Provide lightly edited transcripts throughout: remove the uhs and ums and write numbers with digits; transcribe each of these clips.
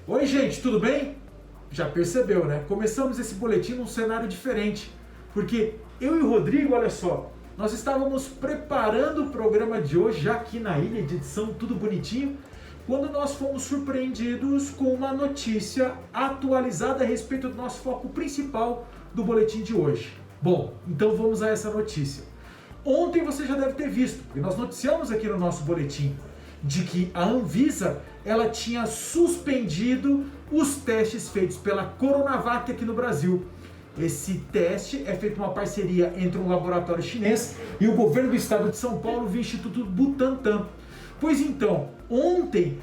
Oi gente, tudo bem? Já percebeu, né? Começamos esse boletim num cenário diferente, porque eu e o Rodrigo, olha só, nós estávamos preparando o programa de hoje, já aqui na ilha de edição, tudo bonitinho, quando nós fomos surpreendidos com uma notícia atualizada a respeito do nosso foco principal do boletim de hoje. Bom, então vamos a essa notícia. Ontem você já deve ter visto, e nós noticiamos aqui no nosso boletim, de que a Anvisa ela tinha suspendido os testes feitos pela Coronavac aqui no Brasil. Esse teste é feito uma parceria entre um laboratório chinês e o governo do estado de São Paulo via Instituto Butantan. Pois então, ontem,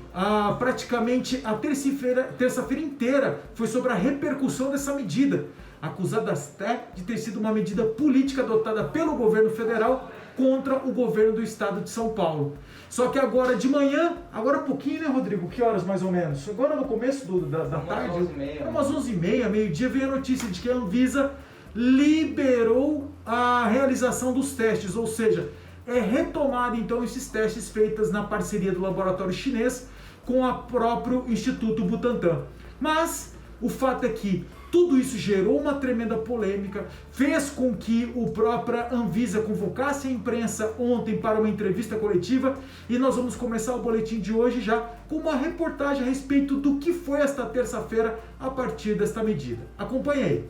praticamente a terça-feira inteira foi sobre a repercussão dessa medida, acusada até de ter sido uma medida política adotada pelo governo federal contra o governo do estado de São Paulo. Só que agora de manhã, agora há pouquinho, né, Rodrigo? Que horas mais ou menos? Agora no começo da tarde, umas 11h30, meio-dia, veio a notícia de que a Anvisa liberou a realização dos testes, ou seja, é retomado então esses testes feitos na parceria do laboratório chinês com o próprio Instituto Butantan. Mas o fato é que tudo isso gerou uma tremenda polêmica, fez com que o própria Anvisa convocasse a imprensa ontem para uma entrevista coletiva e nós vamos começar o boletim de hoje já com uma reportagem a respeito do que foi esta terça-feira a partir desta medida. Acompanhe aí.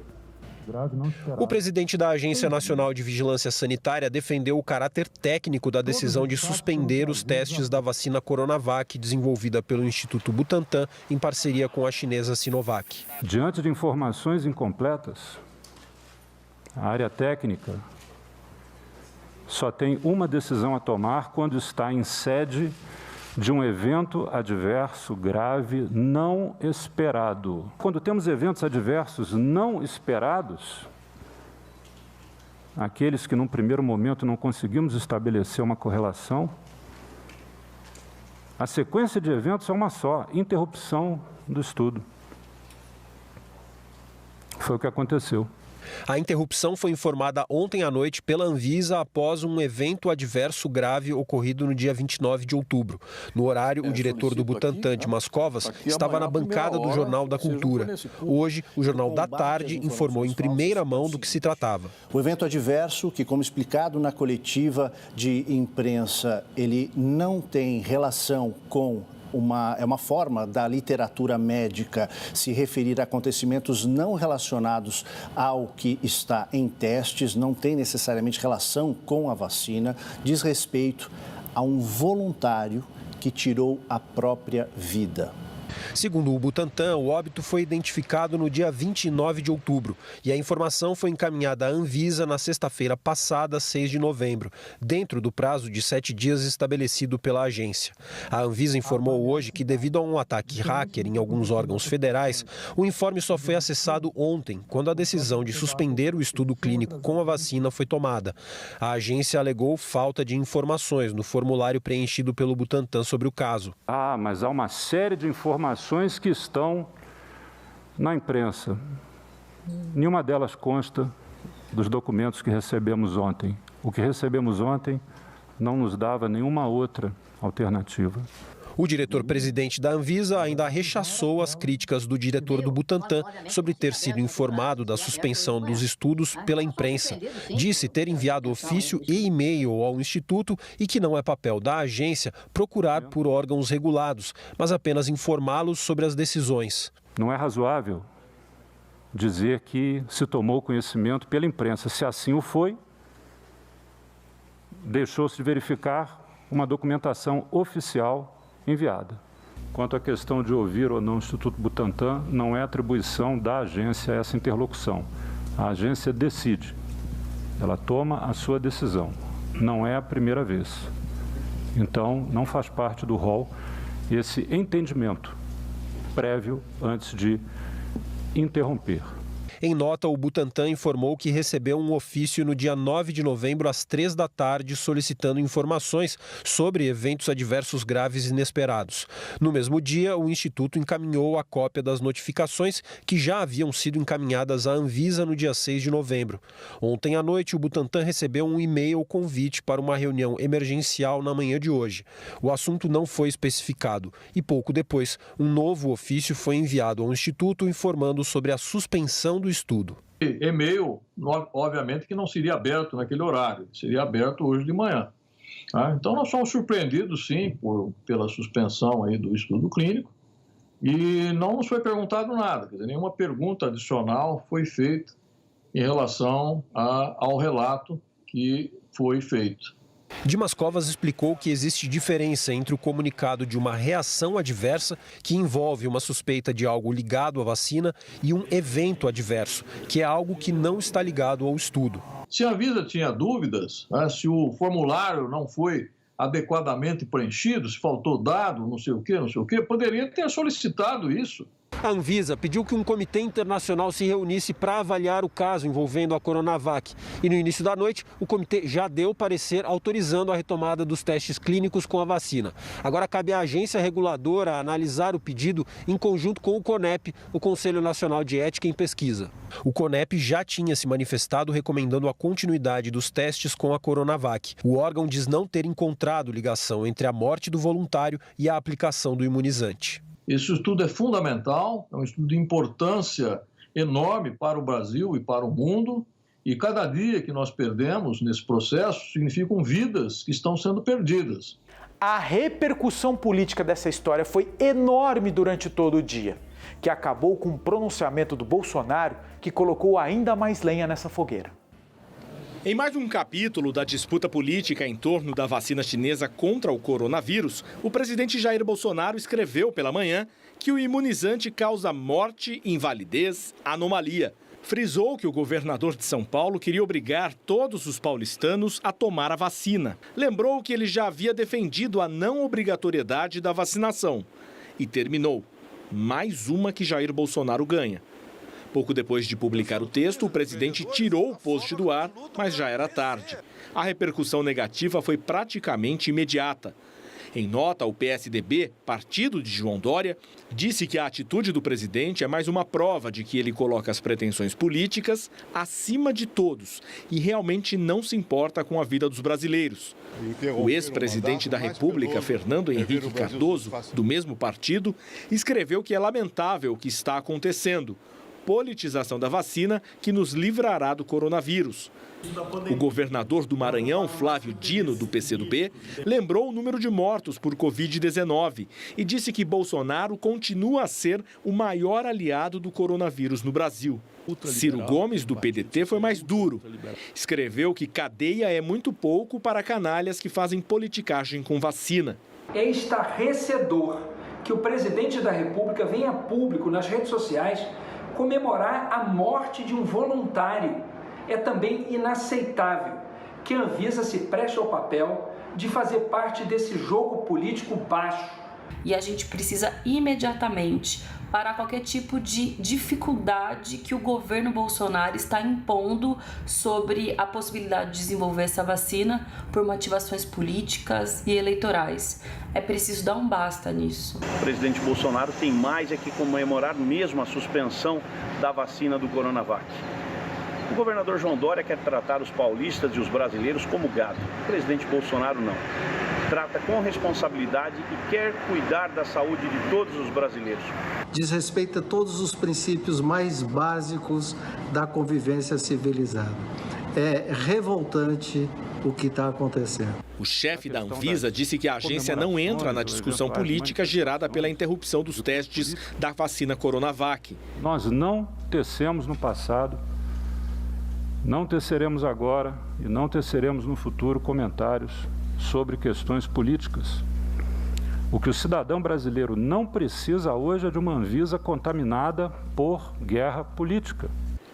O presidente da Agência Nacional de Vigilância Sanitária defendeu o caráter técnico da decisão de suspender os testes da vacina Coronavac desenvolvida pelo Instituto Butantan em parceria com a chinesa Sinovac. Diante de informações incompletas, a área técnica só tem uma decisão a tomar quando está em sede de um evento adverso grave não esperado. Quando temos eventos adversos não esperados, aqueles que num primeiro momento não conseguimos estabelecer uma correlação, a sequência de eventos é uma só, interrupção do estudo. Foi o que aconteceu. A interrupção foi informada ontem à noite pela Anvisa após um evento adverso grave ocorrido no dia 29 de outubro. No horário, o diretor do Butantan, Dimas Covas, estava na bancada do Jornal da Cultura. Hoje, o Jornal da Tarde informou em primeira mão do que se tratava. O evento adverso, que como explicado na coletiva de imprensa, ele não tem relação com é uma forma da literatura médica se referir a acontecimentos não relacionados ao que está em testes, não tem necessariamente relação com a vacina, diz respeito a um voluntário que tirou a própria vida. Segundo o Butantan, o óbito foi identificado no dia 29 de outubro e a informação foi encaminhada à Anvisa na sexta-feira passada, 6 de novembro, dentro do prazo de 7 dias estabelecido pela agência. A Anvisa informou hoje que, devido a um ataque hacker em alguns órgãos federais, o informe só foi acessado ontem, quando a decisão de suspender o estudo clínico com a vacina foi tomada. A agência alegou falta de informações no formulário preenchido pelo Butantan sobre o caso. Mas há uma série de informações que estão na imprensa. Nenhuma delas consta dos documentos que recebemos ontem. O que recebemos ontem não nos dava nenhuma outra alternativa. O diretor-presidente da Anvisa ainda rechaçou as críticas do diretor do Butantan sobre ter sido informado da suspensão dos estudos pela imprensa. Disse ter enviado ofício e e-mail ao Instituto e que não é papel da agência procurar por órgãos regulados, mas apenas informá-los sobre as decisões. Não é razoável dizer que se tomou conhecimento pela imprensa. Se assim o foi, deixou-se de verificar uma documentação oficial enviada. Quanto à questão de ouvir ou não o Instituto Butantan, não é atribuição da agência essa interlocução. A agência decide, ela toma a sua decisão. Não é a primeira vez. Então, não faz parte do rol esse entendimento prévio antes de interromper. Em nota, o Butantan informou que recebeu um ofício no dia 9 de novembro, às 3 da tarde, solicitando informações sobre eventos adversos graves inesperados. No mesmo dia, o Instituto encaminhou a cópia das notificações que já haviam sido encaminhadas à Anvisa no dia 6 de novembro. Ontem à noite, o Butantan recebeu um e-mail convite para uma reunião emergencial na manhã de hoje. O assunto não foi especificado e, pouco depois, um novo ofício foi enviado ao Instituto informando sobre a suspensão do estudo. E-mail, obviamente, que não seria aberto naquele horário, seria aberto hoje de manhã. Então, nós somos surpreendidos, sim, pela suspensão aí do estudo clínico e não nos foi perguntado nada, quer dizer, nenhuma pergunta adicional foi feita em relação ao relato que foi feito. Dimas Covas explicou que existe diferença entre o comunicado de uma reação adversa, que envolve uma suspeita de algo ligado à vacina, e um evento adverso, que é algo que não está ligado ao estudo. Se a Anvisa tinha dúvidas, se o formulário não foi adequadamente preenchido, se faltou dado, não sei o quê, poderia ter solicitado isso. A Anvisa pediu que um comitê internacional se reunisse para avaliar o caso envolvendo a Coronavac. E no início da noite, o comitê já deu parecer autorizando a retomada dos testes clínicos com a vacina. Agora cabe à agência reguladora analisar o pedido em conjunto com o CONEP, o Conselho Nacional de Ética em Pesquisa. O CONEP já tinha se manifestado recomendando a continuidade dos testes com a Coronavac. O órgão diz não ter encontrado ligação entre a morte do voluntário e a aplicação do imunizante. Esse estudo é fundamental, é um estudo de importância enorme para o Brasil e para o mundo, e cada dia que nós perdemos nesse processo significam vidas que estão sendo perdidas. A repercussão política dessa história foi enorme durante todo o dia, que acabou com o pronunciamento do Bolsonaro, que colocou ainda mais lenha nessa fogueira. Em mais um capítulo da disputa política em torno da vacina chinesa contra o coronavírus, o presidente Jair Bolsonaro escreveu pela manhã que o imunizante causa morte, invalidez, anomalia. Frisou que o governador de São Paulo queria obrigar todos os paulistanos a tomar a vacina. Lembrou que ele já havia defendido a não obrigatoriedade da vacinação. E terminou. Mais uma que Jair Bolsonaro ganha. Pouco depois de publicar o texto, o presidente tirou o post do ar, mas já era tarde. A repercussão negativa foi praticamente imediata. Em nota, o PSDB, partido de João Dória, disse que a atitude do presidente é mais uma prova de que ele coloca as pretensões políticas acima de todos e realmente não se importa com a vida dos brasileiros. O ex-presidente da República, Fernando Henrique Cardoso, do mesmo partido, escreveu que é lamentável o que está acontecendo. Politização da vacina que nos livrará do coronavírus. O governador do Maranhão, Flávio Dino, do PCdoB, lembrou o número de mortos por Covid-19 e disse que Bolsonaro continua a ser o maior aliado do coronavírus no Brasil. Ciro Gomes, do PDT, foi mais duro. Escreveu que cadeia é muito pouco para canalhas que fazem politicagem com vacina. É estarrecedor que o presidente da República venha a público nas redes sociais comemorar a morte de um voluntário. É também inaceitável que a Anvisa se preste ao papel de fazer parte desse jogo político baixo. E a gente precisa imediatamente parar qualquer tipo de dificuldade que o governo Bolsonaro está impondo sobre a possibilidade de desenvolver essa vacina por motivações políticas e eleitorais. É preciso dar um basta nisso. O presidente Bolsonaro tem mais é que comemorar mesmo a suspensão da vacina do Coronavac. O governador João Dória quer tratar os paulistas e os brasileiros como gado. O presidente Bolsonaro não. Trata com responsabilidade e quer cuidar da saúde de todos os brasileiros. Desrespeita todos os princípios mais básicos da convivência civilizada. É revoltante o que está acontecendo. O chefe da Anvisa disse que a agência não entra na discussão política gerada pela interrupção dos testes da vacina Coronavac. Nós não tecemos no passado, não teceremos agora e não teceremos no futuro comentários sobre questões políticas. O que o cidadão brasileiro não precisa hoje é de uma Anvisa contaminada por guerra política.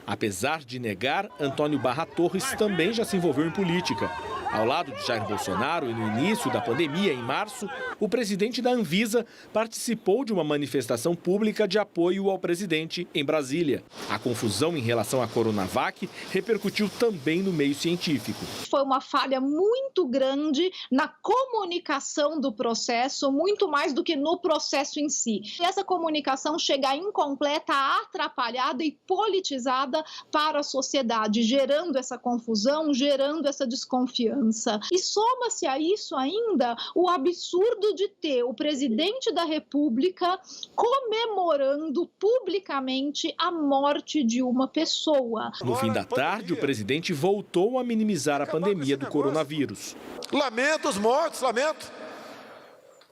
Apesar de negar, Antônio Barra Torres também já se envolveu em política. Ao lado de Jair Bolsonaro e no início da pandemia, em março, o presidente da Anvisa participou de uma manifestação pública de apoio ao presidente em Brasília. A confusão em relação à Coronavac repercutiu também no meio científico. Foi uma falha muito grande na comunicação do processo, muito mais do que no processo em si. Essa comunicação chega incompleta, atrapalhada e politizada para a sociedade, gerando essa confusão, gerando essa desconfiança. E soma-se a isso ainda o absurdo de ter o presidente da República comemorando publicamente a morte de uma pessoa. No fim da tarde, o presidente voltou a minimizar a pandemia do coronavírus. Lamento os mortos, lamento.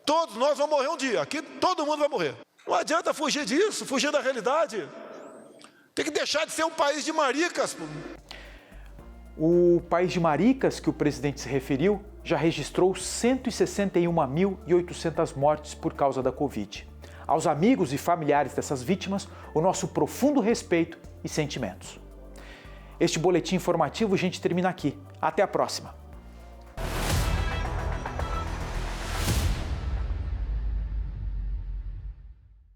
Todos nós vamos morrer um dia, aqui todo mundo vai morrer. Não adianta fugir disso, fugir da realidade. Tem que deixar de ser um país de maricas. O país de maricas que o presidente se referiu já registrou 161.800 mortes por causa da Covid. Aos amigos e familiares dessas vítimas, o nosso profundo respeito e sentimentos. Este boletim informativo, gente, termina aqui. Até a próxima!